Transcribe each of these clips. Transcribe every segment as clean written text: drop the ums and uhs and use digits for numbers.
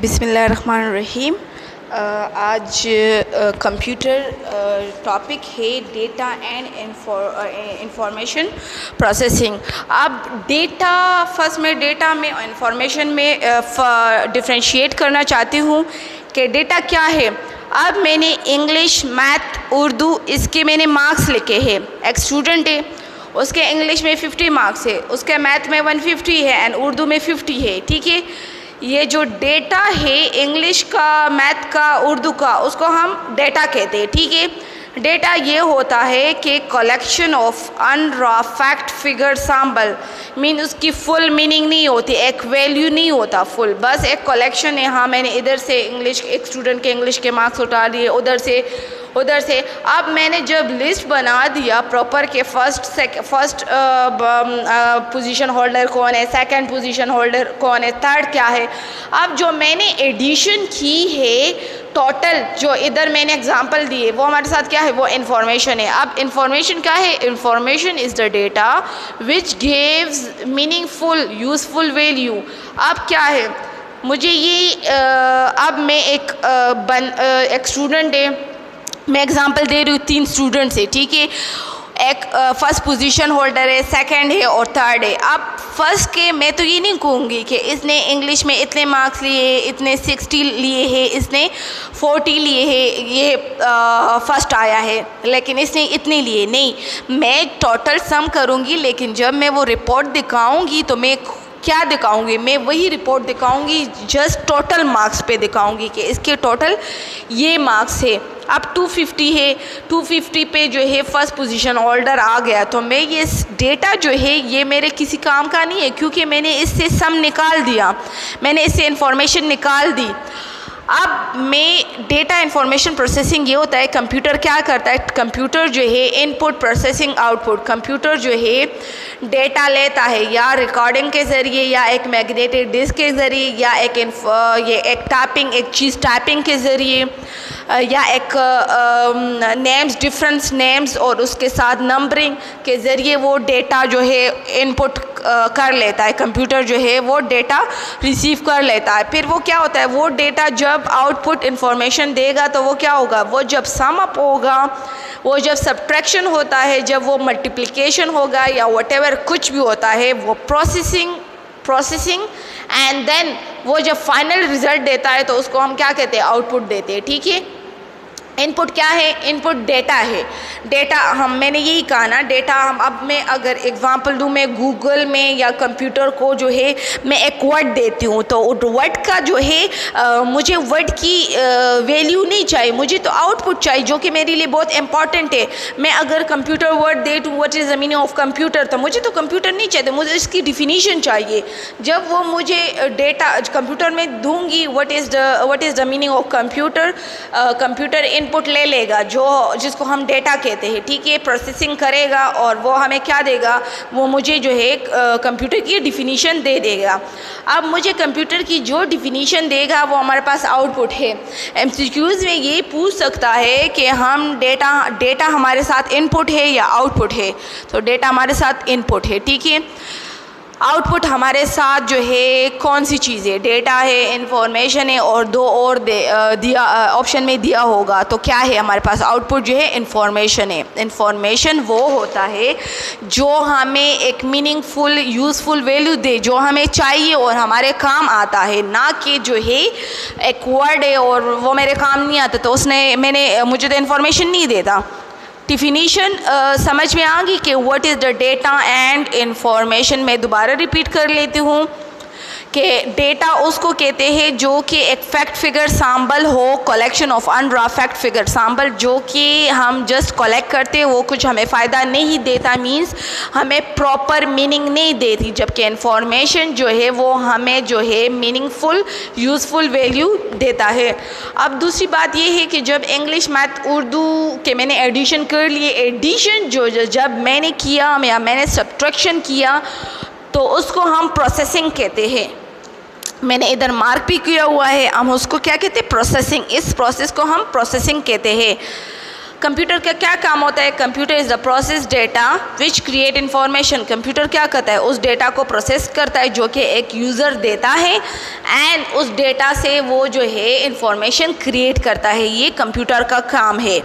बिस्मिल्लाहिर्रहमानिर्रहीम। आज computer topic है डेटा एंड इंफॉर्मेशन प्रोसेसिंग। अब डेटा फर्स्ट में डेटा में और इंफॉर्मेशन में डिफरेंशिएट करना चाहती हूँ कि डेटा क्या है। अब मैंने इंग्लिश, मैथ, उर्दू इसके मैंने मार्क्स लिखे हैं। एक स्टूडेंट है, उसके इंग्लिश में 50 मार्क्स है, उसके मैथ में 150 है एंड उर्दू में 50 है। ठीक है, ये जो डेटा है इंग्लिश का, मैथ का, उर्दू का, उसको हम डेटा कहते हैं। ठीक है, डेटा ये होता है कि collection of unraw fact figure sample, mean उसकी फुल मीनिंग नहीं होती, एक वैल्यू नहीं होता फुल, बस एक कलेक्शन है। हाँ, मैंने इधर से इंग्लिश, एक स्टूडेंट के इंग्लिश के मार्क्स उठा लिए, उधर से। अब मैंने जब लिस्ट बना दिया प्रॉपर के फर्स्ट पोजीशन होल्डर कौन है, सेकंड पोजीशन होल्डर कौन है, थर्ड क्या है। अब जो मैंने एडिशन की है टोटल, जो इधर मैंने एग्जांपल दिए, वो हमारे साथ क्या है, वो इंफॉर्मेशन है। अब इंफॉर्मेशन क्या है? Information is the data which gives meaningful useful value. अब क्या है, मुझे ये अब मैं एक स्टूडेंट है, मैं एग्जांपल दे रही हूँ 3 स्टूडेंट से। ठीक है, एक फर्स्ट पोजीशन होल्डर है, सेकंड है और थर्ड है। अब फर्स्ट के मैं तो ये नहीं कहूँगी कि इसने इंग्लिश में इतने मार्क्स लिए, इतने 60 लिए हैं, इसने 40 लिए हैं, ये फर्स्ट आया है, लेकिन इसने इतने लिए नहीं। मैं टोटल सम करूँगी, लेकिन जब मैं वो रिपोर्ट दिखाऊँगी तो मैं क्या दिखाऊंगी? मैं वही रिपोर्ट दिखाऊंगी, जस्ट टोटल मार्क्स पे दिखाऊंगी कि इसके टोटल ये मार्क्स है। अब 250 है, 250 पे जो है फर्स्ट पोजीशन होल्डर आ गया, तो मैं ये डेटा जो है ये मेरे किसी काम का नहीं है, क्योंकि मैंने इससे सम निकाल दिया, मैंने इससे इंफॉर्मेशन निकाल दी। अब मैं डेटा इंफॉर्मेशन प्रोसेसिंग ये होता है, कंप्यूटर क्या करता है, कंप्यूटर जो है इनपुट प्रोसेसिंग आउटपुट, कंप्यूटर जो है डेटा लेता है या रिकॉर्डिंग के ज़रिए या एक मैग्नेटिक डिस्क के ज़रिए या एक टाइपिंग, एक चीज़ टाइपिंग के ज़रिए या एक नेम्स, डिफरेंस नेम्स और उसके साथ नंबरिंग के ज़रिए वो डेटा जो है इनपुट कर लेता है। कंप्यूटर जो है वो डेटा रिसीव कर लेता है। फिर वो क्या होता है, वो डेटा जब आउटपुट इंफॉर्मेशन देगा तो वो क्या होगा, वो जब सम अप होगा, वो जब सब्ट्रैक्शन होता है, जब वो मल्टीप्लिकेशन होगा या व्हाटएवर कुछ भी होता है, वो प्रोसेसिंग एंड देन वो जब फाइनल रिजल्ट देता है तो उसको हम क्या कहते हैं, आउटपुट देते हैं। ठीक है, इनपुट क्या है, इनपुट डेटा है। डेटा मैंने यही कहा ना, डेटा अब मैं अगर एग्जांपल दूँ, मैं गूगल में या कंप्यूटर को जो है मैं एक वर्ड देती हूँ, तो वर्ड का जो है मुझे वर्ड की वैल्यू नहीं चाहिए, मुझे तो आउटपुट चाहिए, जो कि मेरे लिए बहुत इंपॉर्टेंट है। मैं अगर कंप्यूटर वर्ड दे to what is the meaning of computer, तो मुझे तो कंप्यूटर नहीं चाहिए, मुझे इसकी डिफिनीशन चाहिए। जब वो मुझे डेटा कंप्यूटर में दूंगी, what is the meaning of computer, computer input ले लेगा, जिसको हम डेटा कहते हैं। ठीक है, प्रोसेसिंग करेगा और वो हमें क्या देगा, वो मुझे जो है कंप्यूटर की डिफिनीशन दे देगा। अब मुझे कंप्यूटर की जो डिफिनीशन देगा वो हमारे पास आउटपुट है। एमसीक्यूज़ में ये पूछ सकता है कि हम डेटा हमारे साथ इनपुट है या आउटपुट है, तो डेटा हमारे साथ इनपुट है। ठीक है, आउटपुट हमारे साथ जो है कौन सी चीज़ है, डेटा है, इंफॉर्मेशन है और दो और दिया ऑप्शन में दिया होगा, तो क्या है हमारे पास आउटपुट जो है, इंफॉर्मेशन है। इंफॉर्मेशन वो होता है जो हमें एक मीनिंगफुल यूज़फुल वैल्यू दे, जो हमें चाहिए और हमारे काम आता है, ना कि जो है एक वर्ड है और वो मेरे काम नहीं आता, तो मुझे तो इंफॉर्मेशन नहीं देता। डिफिनीशन समझ में आ गई कि what is the data and information. मैं दोबारा रिपीट कर लेती हूँ कि डेटा उसको कहते हैं जो कि एक फैक्ट फिगर सैम्पल हो, collection of unraw fact figure sample, जो कि हम जस्ट कलेक्ट करते हैं, वो कुछ हमें फ़ायदा नहीं देता, मींस हमें प्रॉपर मीनिंग नहीं देती, जबकि इंफॉर्मेशन जो है वो हमें जो है मीनिंगफुल यूज़फुल वैल्यू देता है। अब दूसरी बात ये है कि जब इंग्लिश, मैथ, उर्दू के मैंने एडिशन कर लिए, एडिशन जब मैंने किया या मैंने सब्ट्रैक्शन किया तो उसको हम प्रोसेसिंग कहते हैं। मैंने इधर मार्क भी किया हुआ है, हम उसको क्या कहते हैं, प्रोसेसिंग। इस प्रोसेस को हम प्रोसेसिंग कहते हैं। कंप्यूटर का क्या काम होता है? Computer is the process data which create information. Computer क्या करता है? उस डेटा को प्रोसेस करता है जो कि एक यूज़र देता है, एंड उस डेटा से वो जो है इंफॉर्मेशन क्रिएट करता है। ये कंप्यूटर का काम है।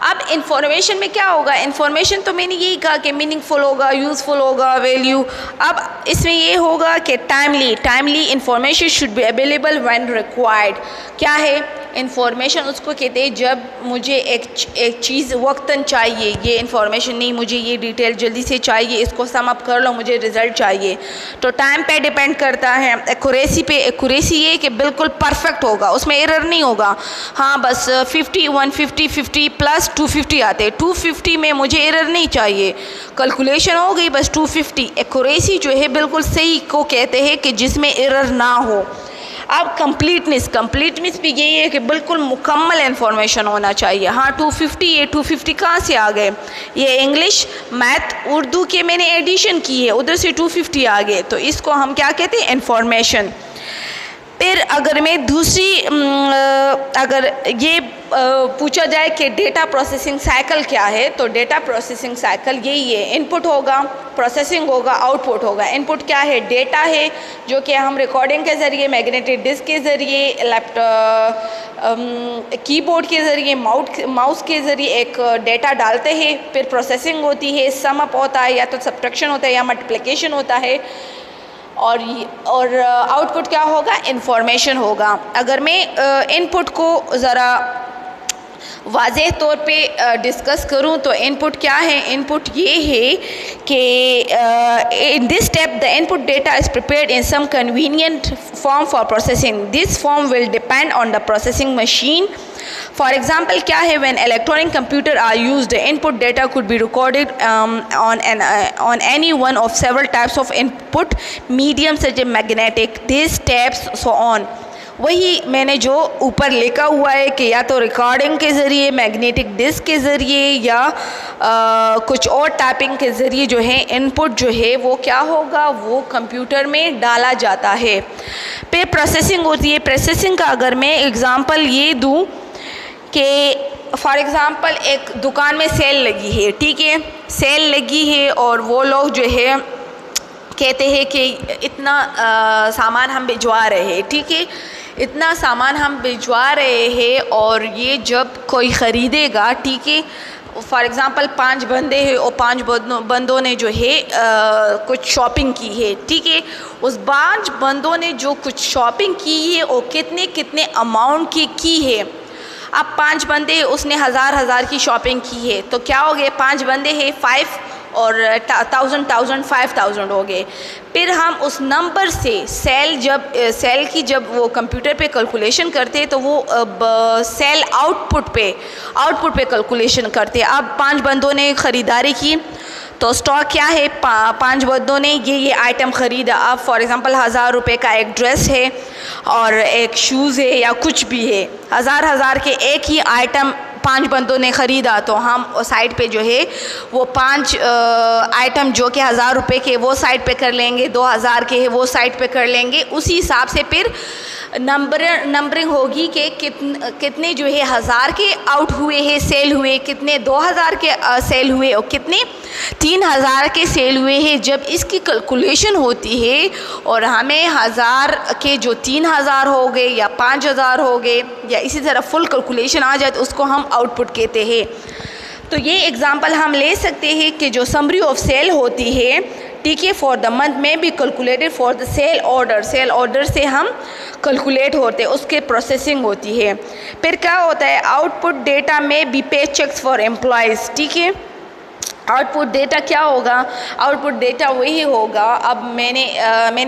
अब इंफॉर्मेशन में क्या होगा? इंफॉर्मेशन तो मैंने यही कहा कि मीनिंगफुल होगा, यूज़फुल होगा, वैल्यू। अब इसमें ये होगा कि timely information should be available when required. क्या है? इंफॉर्मेशन उसको कहते हैं जब मुझे एक चीज़ वक्तन चाहिए, ये इंफॉर्मेशन नहीं, मुझे ये डिटेल जल्दी से चाहिए, इसको सम अप कर लो, मुझे रिज़ल्ट चाहिए। तो टाइम पे डिपेंड करता है। एक्यूरेसी पे, एक्यूरेसी ये कि बिल्कुल परफेक्ट होगा, उसमें एरर नहीं होगा। हाँ, बस 50, 150, 50 प्लस 250 आते हैं। 250 में मुझे एरर नहीं चाहिए, कैलकुलेशन हो गई बस 250। एक्यूरेसी जो है बिल्कुल सही को कहते हैं कि जिसमें एरर ना हो। अब कंप्लीटनेस भी यही है कि बिल्कुल मुकम्मल इन्फॉर्मेशन होना चाहिए। हाँ, 250, ये 250 कहाँ से आ गए? ये इंग्लिश, मैथ, उर्दू के मैंने एडिशन की है, उधर से 250 आ गए, तो इसको हम क्या कहते हैं? इन्फॉर्मेशन। फिर अगर मैं दूसरी अगर ये पूछा जाए कि डेटा प्रोसेसिंग साइकिल क्या है, तो डेटा प्रोसेसिंग साइकिल यही है। इनपुट होगा, प्रोसेसिंग होगा, आउटपुट होगा। इनपुट क्या है? डेटा है जो कि हम रिकॉर्डिंग के ज़रिए, मैग्नेटिक डिस्क के ज़रिए, लैपटॉप कीबोर्ड के ज़रिए, माउस के ज़रिए एक डेटा डालते हैं। फिर प्रोसेसिंग होती है, सम अप होता है, या तो सब्ट्रैक्शन होता है, या मल्टीप्लिकेशन होता है, और आउटपुट क्या होगा? इंफॉर्मेशन होगा। अगर मैं इनपुट को ज़रा वाज़ेह तौर पे डिस्कस करूं तो इनपुट क्या है? इनपुट ये है कि in this step the input data is prepared in some convenient form for processing. This form will depend on the processing machine. For example, क्या है? When electronic computer are used, the input data could be recorded on any one of several types of input medium such as magnetic, these taps, so on. वही मैंने जो ऊपर लिखा हुआ है कि या तो रिकॉर्डिंग के ज़रिए, मैग्नेटिक डिस्क के ज़रिए, या कुछ और टाइपिंग के ज़रिए जो है इनपुट जो है वो क्या होगा? वो कंप्यूटर में डाला जाता है। फिर प्रोसेसिंग होती है। प्रोसेसिंग का अगर मैं एग्ज़ाम्पल ये दूँ कि फॉर एग्ज़ाम्पल एक दुकान में सेल लगी है, ठीक है, सेल लगी है और वो लोग जो है कहते हैं कि इतना सामान हम भिजवा रहे हैं, ठीक है, इतना सामान हम भिजवा रहे हैं, और ये जब कोई ख़रीदेगा, ठीक है, फॉर एग्ज़ाम्पल 5 बंदे हैं और 5 बंदों ने जो है कुछ शॉपिंग की है, ठीक है, उस 5 बंदों ने जो कुछ शॉपिंग की है वो कितने अमाउंट की है। अब 5 बंदे, उसने हज़ार की शॉपिंग की है, तो क्या हो गए? 5 बंदे हैं, 5 और 1000 5000 हो गए। फिर हम उस नंबर से सेल की जब वो कंप्यूटर पे कैलकुलेशन करते हैं तो वो सेल आउटपुट पे कैलकुलेशन करते हैं। अब 5 बंदों ने ख़रीदारी की, तो स्टॉक क्या है? 5 बंदों ने ये आइटम ख़रीदा। अब फॉर एग्ज़ाम्पल 1000 रुपये का एक ड्रेस है और एक शूज़ है या कुछ भी है, हज़ार के एक ही आइटम 5 बंदों ने ख़रीदा, तो हम साइड पे जो है वो 5 आइटम जो कि 1000 रुपये के वो साइड पे कर लेंगे, 2000 के है वो साइड पे कर लेंगे। उसी हिसाब से फिर नंबरिंग होगी कि कितने जो है 1000 के आउट हुए हैं, सेल हुए, कितने 2000 के सेल हुए और कितने 3000 के सेल हुए हैं। जब इसकी कैलकुलेशन होती है और हमें 1000 के जो 3000 हो गए या 5000 हो गए या इसी तरह फुल कैलकुलेशन आ जाए तो उसको हम आउटपुट कहते हैं। तो ये एग्ज़ाम्पल हम ले सकते हैं कि जो समरी ऑफ सेल होती है, ठीक है, फॉर द मंथ में भी calculated for the sale order से हम कैलकुलेट होते हैं, उसके प्रोसेसिंग होती है। फिर क्या होता है? आउटपुट डेटा में बी पे चेक्स फॉर एम्प्लॉयज़, ठीक है। आउटपुट डेटा क्या होगा? आउटपुट डेटा वही होगा। अब मैंने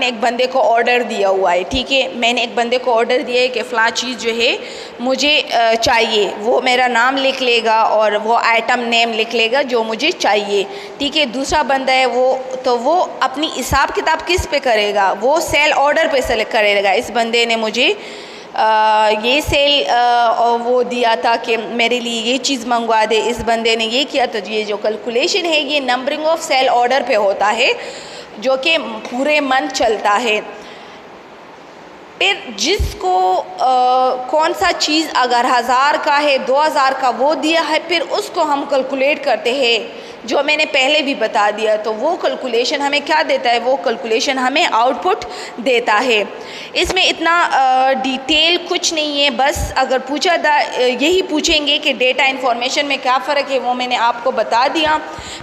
एक बंदे को ऑर्डर दिया हुआ है, ठीक है, मैंने एक बंदे को ऑर्डर दिया है कि फ़लाँ चीज़ जो है मुझे चाहिए, वो मेरा नाम लिख लेगा और वो आइटम नेम लिख लेगा जो मुझे चाहिए, ठीक है। दूसरा बंदा है वो अपनी हिसाब किताब किस पे करेगा? वो सेल ऑर्डर पे सेलेक्ट करेगा। इस बंदे ने मुझे ये सेल वो दिया था कि मेरे लिए ये चीज़ मंगवा दे, इस बंदे ने ये किया, तो ये जो कैलकुलेशन है ये नंबरिंग ऑफ सेल ऑर्डर पे होता है जो कि पूरे मंथ चलता है। फिर जिसको कौन सा चीज़ अगर 1000 का है 2000 का वो दिया है, फिर उसको हम कैलकुलेट करते हैं जो मैंने पहले भी बता दिया। तो वो कैलकुलेशन हमें क्या देता है, वो कैलकुलेशन हमें आउटपुट देता है। इसमें इतना डिटेल कुछ नहीं है, बस अगर पूछा यही पूछेंगे कि डेटा इंफॉर्मेशन में क्या फ़र्क है, वो मैंने आपको बता दिया।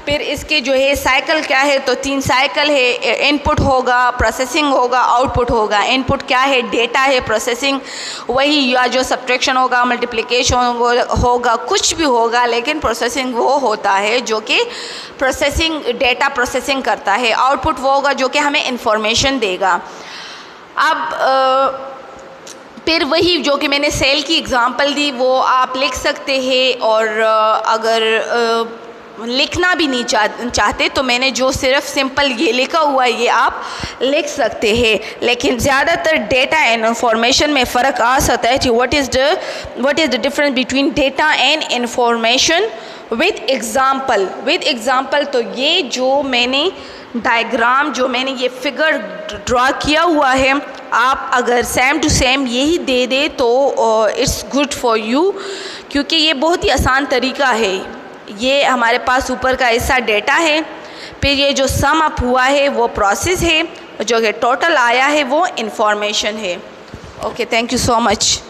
फिर इसके जो है साइकिल क्या है, तो 3 साइकिल है, इनपुट होगा, प्रोसेसिंग होगा, आउटपुट होगा। इनपुट क्या है, डेटा है, प्रोसेसिंग वही, या जो सब्ट्रैक्शन होगा, मल्टीप्लिकेशन होगा, कुछ भी होगा, लेकिन प्रोसेसिंग वो होता है जो कि प्रोसेसिंग डेटा प्रोसेसिंग करता है। आउटपुट वो होगा जो कि हमें इंफॉर्मेशन देगा। अब फिर वही जो कि मैंने सेल की एग्ज़ाम्पल दी वो आप लिख सकते हैं, और अगर लिखना भी नहीं चाहते तो मैंने जो सिर्फ सिंपल ये लिखा हुआ है ये आप लिख सकते हैं। लेकिन ज़्यादातर डेटा एंड इंफॉर्मेशन में फ़र्क आ सकता है कि what is the difference between data and information with example. तो ये जो मैंने डायग्राम, जो मैंने ये फिगर ड्रा किया हुआ है, आप अगर सेम टू सेम यही दे दे तो इट्स गुड फॉर यू, क्योंकि ये बहुत ही आसान तरीका है। ये हमारे पास ऊपर का हिस्सा डेटा है, फिर ये जो सम अप हुआ है वो प्रोसेस है, जो कि टोटल आया है वो इंफॉर्मेशन है। Okay, thank you so much.